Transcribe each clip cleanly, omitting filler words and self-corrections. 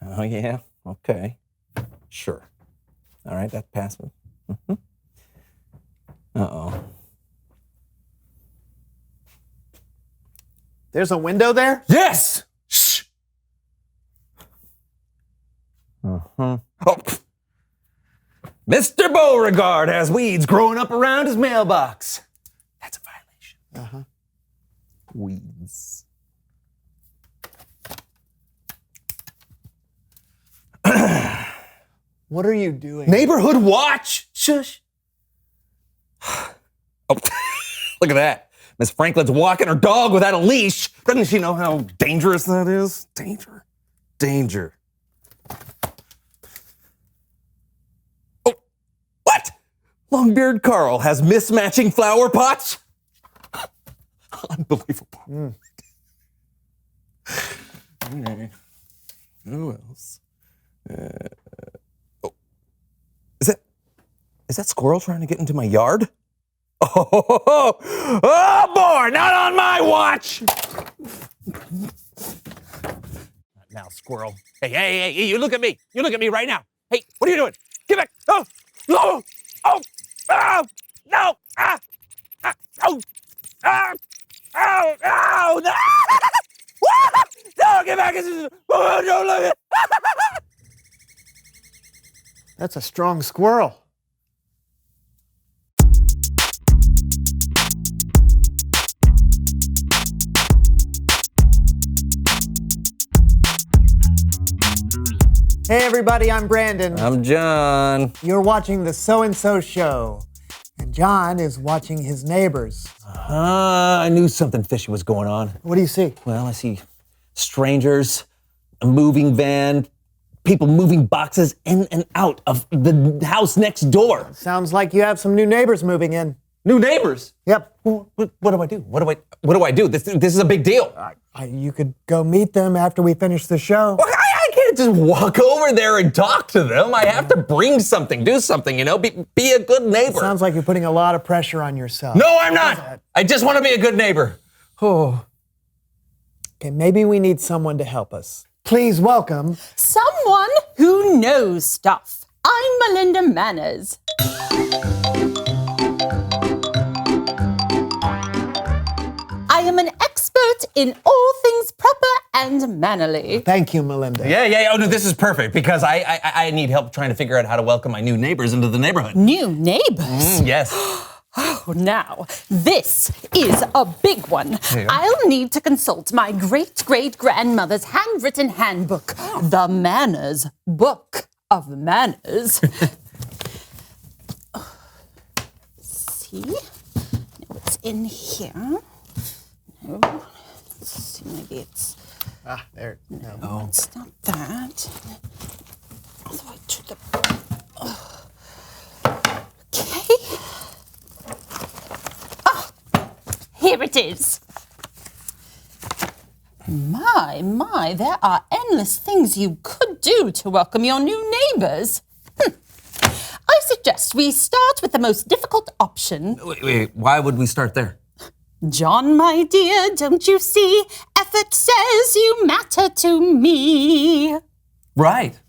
Oh, yeah? Okay. Sure. All right, that passes. Mm-hmm. Uh-oh. There's a window there? Yes! Shh! Uh-huh. Oh! Mr. Beauregard has weeds growing up around his mailbox. That's a violation. Uh-huh. Weeds. What are you doing? Neighborhood watch! Shush! Oh, look at that. Miss Franklin's walking her dog without a leash. Doesn't she know how dangerous that is? Danger. Oh, what? Longbeard Carl has mismatching flower pots? Unbelievable. Okay. Who else? Is that squirrel trying to get into my yard? Oh boy, not on my watch! Now, squirrel. Hey, you look at me. You look at me right now. Hey, what are you doing? Get back. Oh, no, no, no, no. No, get back. Oh, don't look at That's a strong squirrel. Hey everybody, I'm Brandon. I'm John. You're watching the SoAndSo Show. And John is watching his neighbors. I knew something fishy was going on. What do you see? Well, I see strangers, a moving van, people moving boxes in and out of the house next door. Sounds like you have some new neighbors moving in. New neighbors? Yep. What do I do? What do I do? This is a big deal. You could go meet them after we finish the show. Well, I can't just walk over there and talk to them. I have to bring something, do something, be a good neighbor. Sounds like you're putting a lot of pressure on yourself. No, I'm not. I just want to be a good neighbor. Oh. Okay, maybe we need someone to help us. Please welcome someone who knows stuff. I'm Melinda Manners. I am an expert in all things proper and mannerly. Thank you, Melinda. Yeah. Oh, no, this is perfect because I need help trying to figure out how to welcome my new neighbors into the neighborhood. New neighbors? Yes. Oh, now, this is a big one. Yeah. I'll need to consult my great-great-grandmother's handwritten handbook, the Manners Book of Manners. See? What's in here? No. Let's see, maybe it's... there. No, it's not that. All the way to the... Okay. Here it is. My, there are endless things you could do to welcome your new neighbors. I suggest we start with the most difficult option. Wait, why would we start there? John, my dear, don't you see? Effort says you matter to me. Right.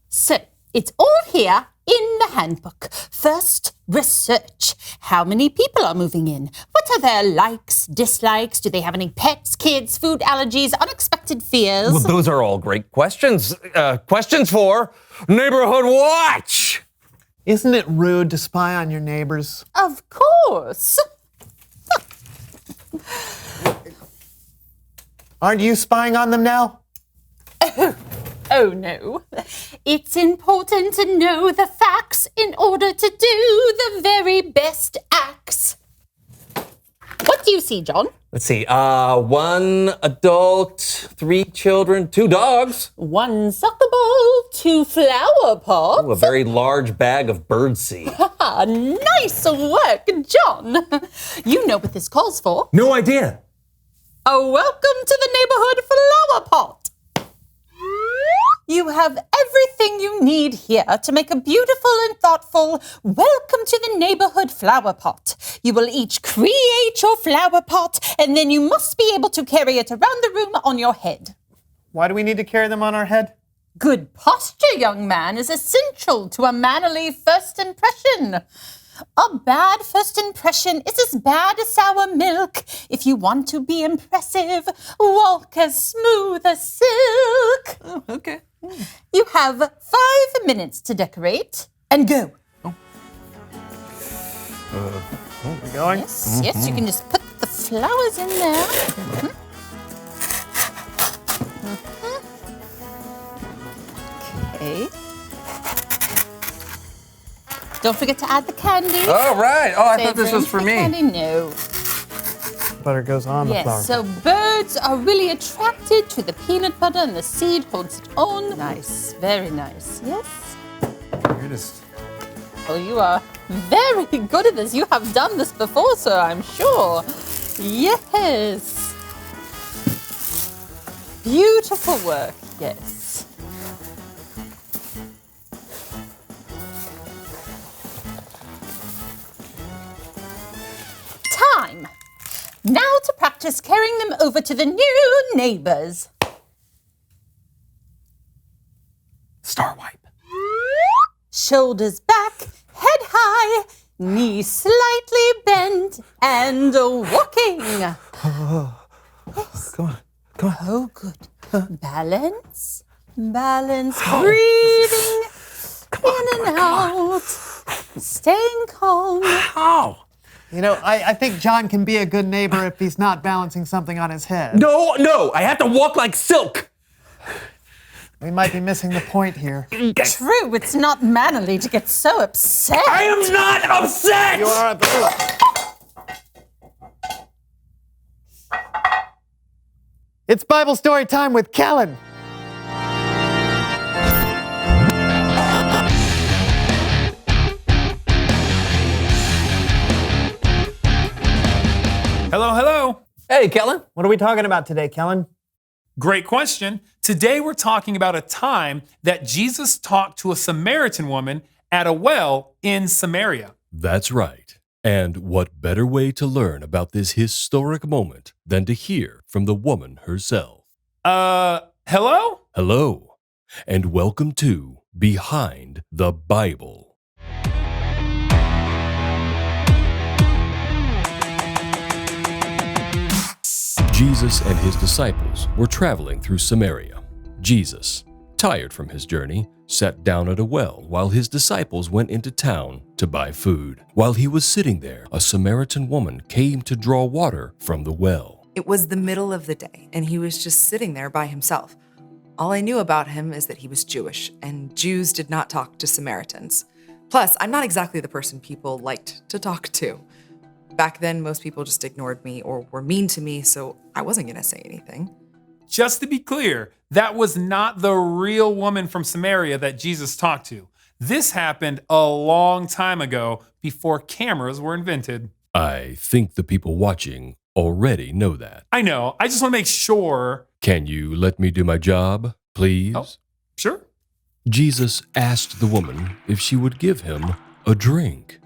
So, it's all here in the handbook. First, research. How many people are moving in? What are their likes, dislikes? Do they have any pets, kids, food allergies, unexpected fears? Well, those are all great questions. Questions for Neighborhood Watch. Isn't it rude to spy on your neighbors? Of course. Aren't you spying on them now? Oh, no. It's important to know the facts in order to do the very best acts. What do you see, John? Let's see. 1 adult, 3 children, 2 dogs. 1 soccer ball, 2 flower pots. Ooh, a very large bag of birdseed. Nice work, John. You know what this calls for. No idea. A welcome to the neighborhood flower pot. You have everything you need here to make a beautiful and thoughtful welcome to the neighborhood flower pot. You will each create your flower pot, and then you must be able to carry it around the room on your head. Why do we need to carry them on our head? Good posture, young man, is essential to a mannerly first impression. A bad first impression is as bad as sour milk. If you want to be impressive, walk as smooth as silk. Oh, okay. You have 5 minutes to decorate and go. We going? Yes, yes, you can just put the flowers in there. Okay. Don't forget to add the candy. Oh, right. Oh, I Save thought this room was for the me. Candy. No. Butter goes on the flour. Yes, so birds are really attracted to the peanut butter and the seed holds its own. Nice, very nice. Yes. Weirdest. Oh, you are very good at this. You have done this before, sir, I'm sure. Yes. Beautiful work, yes. Time. Now to practice carrying them over to the new neighbors. Star wipe. Shoulders back, head high, knees slightly bent, and walking. Come on. Oh, good. Balance, balance, breathing in and out, staying calm. Ow. You know, I think John can be a good neighbor if he's not balancing something on his head. No, I have to walk like silk. We might be missing the point here. True, it's not mannerly to get so upset. I am not upset. You are It's Bible story time with Kellen. Hello. Hey, Kellen. What are we talking about today, Kellen? Great question. Today we're talking about a time that Jesus talked to a Samaritan woman at a well in Samaria. That's right. And what better way to learn about this historic moment than to hear from the woman herself? Hello? Hello, and welcome to Behind the Bible. Jesus and his disciples were traveling through Samaria. Jesus, tired from his journey, sat down at a well while his disciples went into town to buy food. While he was sitting there, a Samaritan woman came to draw water from the well. It was the middle of the day, and he was just sitting there by himself. All I knew about him is that he was Jewish, and Jews did not talk to Samaritans. Plus, I'm not exactly the person people liked to talk to. Back then, most people just ignored me or were mean to me, so I wasn't gonna say anything. Just to be clear, that was not the real woman from Samaria that Jesus talked to. This happened a long time ago before cameras were invented. I think the people watching already know that. I know, I just want to make sure. Can you let me do my job, please? Oh, sure. Jesus asked the woman if she would give him a drink.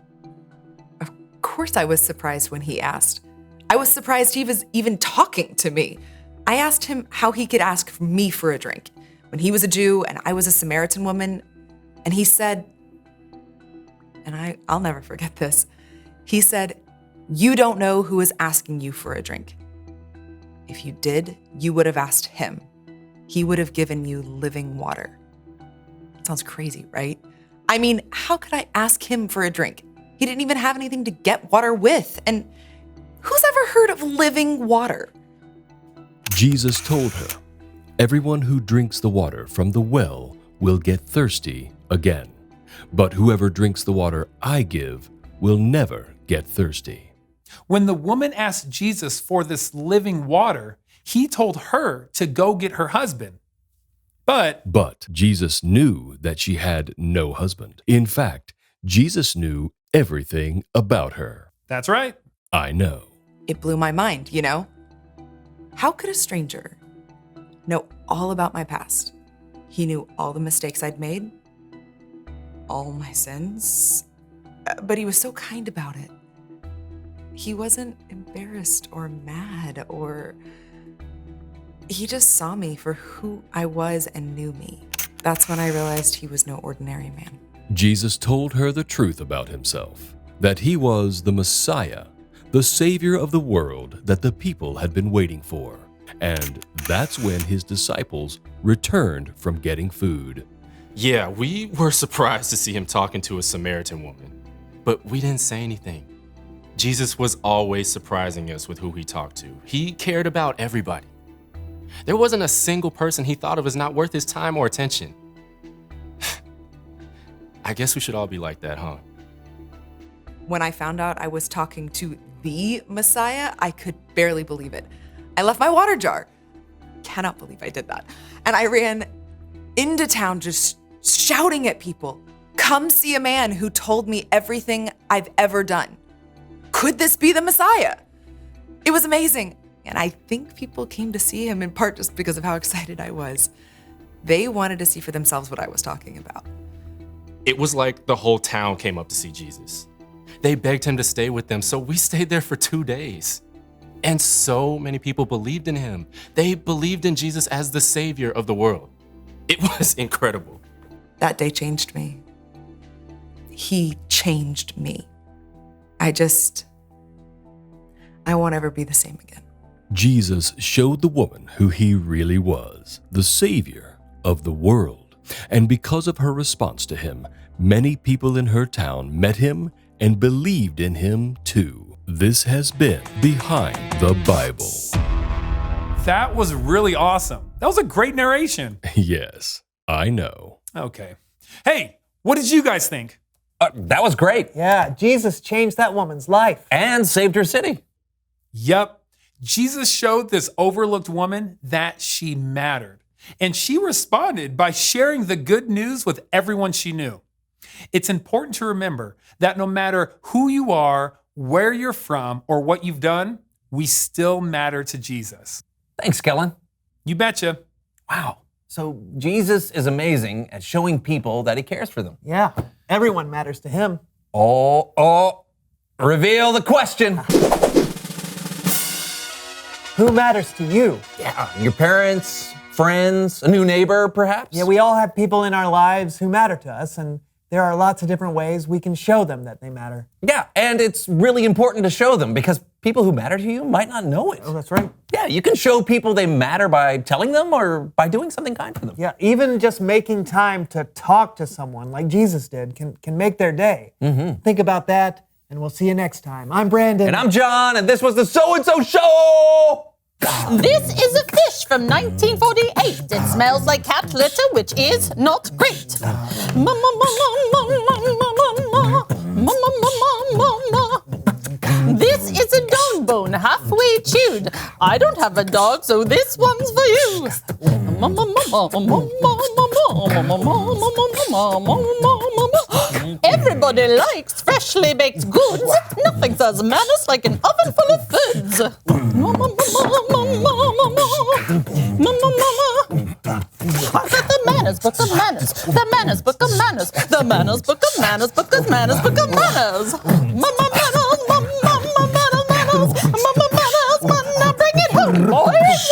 Of course I was surprised when he asked. I was surprised he was even talking to me. I asked him how he could ask me for a drink when he was a Jew and I was a Samaritan woman. And he said, and I'll never forget this, he said, "You don't know who is asking you for a drink. If you did, you would have asked him. He would have given you living water." Sounds crazy, right? I mean, how could I ask him for a drink? He didn't even have anything to get water with. And who's ever heard of living water? Jesus told her, "Everyone who drinks the water from the well will get thirsty again. But whoever drinks the water I give will never get thirsty." When the woman asked Jesus for this living water, he told her to go get her husband. But Jesus knew that she had no husband. In fact, Jesus knew everything about her. that's right. I know. It blew my mind, you know? How could a stranger know all about my past? He knew all the mistakes I'd made, all my sins, but he was so kind about it. He wasn't embarrassed or mad or He just saw me for who I was and knew me. That's when I realized he was no ordinary man. Jesus told her the truth about himself, that he was the Messiah, the Savior of the world that the people had been waiting for. And that's when his disciples returned from getting food. Yeah, we were surprised to see him talking to a Samaritan woman, but we didn't say anything. Jesus was always surprising us with who he talked to. He cared about everybody. There wasn't a single person he thought of as not worth his time or attention. I guess we should all be like that, huh? When I found out I was talking to the Messiah, I could barely believe it. I left my water jar. Cannot believe I did that. And I ran into town just shouting at people, "Come see a man who told me everything I've ever done. Could this be the Messiah?" It was amazing. And I think people came to see him in part just because of how excited I was. They wanted to see for themselves what I was talking about. It was like the whole town came up to see Jesus. They begged him to stay with them, so we stayed there for 2 days. And so many people believed in him. They believed in Jesus as the Savior of the world. It was incredible. That day changed me. He changed me. I won't ever be the same again. Jesus showed the woman who he really was, the Savior of the world. And because of her response to him, many people in her town met him and believed in him too. This has been Behind the Bible. That was really awesome. That was a great narration. Yes, I know. Okay. Hey, what did you guys think? That was great. Yeah, Jesus changed that woman's life. And saved her city. Yep. Jesus showed this overlooked woman that she mattered. And she responded by sharing the good news with everyone she knew. It's important to remember that no matter who you are, where you're from, or what you've done, we still matter to Jesus. Thanks, Kellen. You betcha. Wow. So Jesus is amazing at showing people that he cares for them. Yeah, everyone matters to him. Oh, reveal the question. Who matters to you? Yeah, your parents, friends, a new neighbor, perhaps? Yeah, we all have people in our lives who matter to us, and there are lots of different ways we can show them that they matter. Yeah, and it's really important to show them because people who matter to you might not know it. Oh, that's right. Yeah, you can show people they matter by telling them or by doing something kind for them. Yeah, even just making time to talk to someone like Jesus did can make their day. Mm-hmm. Think about that, and we'll see you next time. I'm Brandon. And I'm John, and this was the SoAndSo Show! This is a fish from 1948. It smells like cat litter, which is not great. This is a dog bone halfway chewed. I don't have a dog, so this one's for you. Everybody likes freshly baked goods. Nothing says manners like an oven full of foods. I've got the manners book of manners, the manners book of manners, the manners book of manners, book of manners, book of manners. Mama manners, mama manners, now bring it home, boys.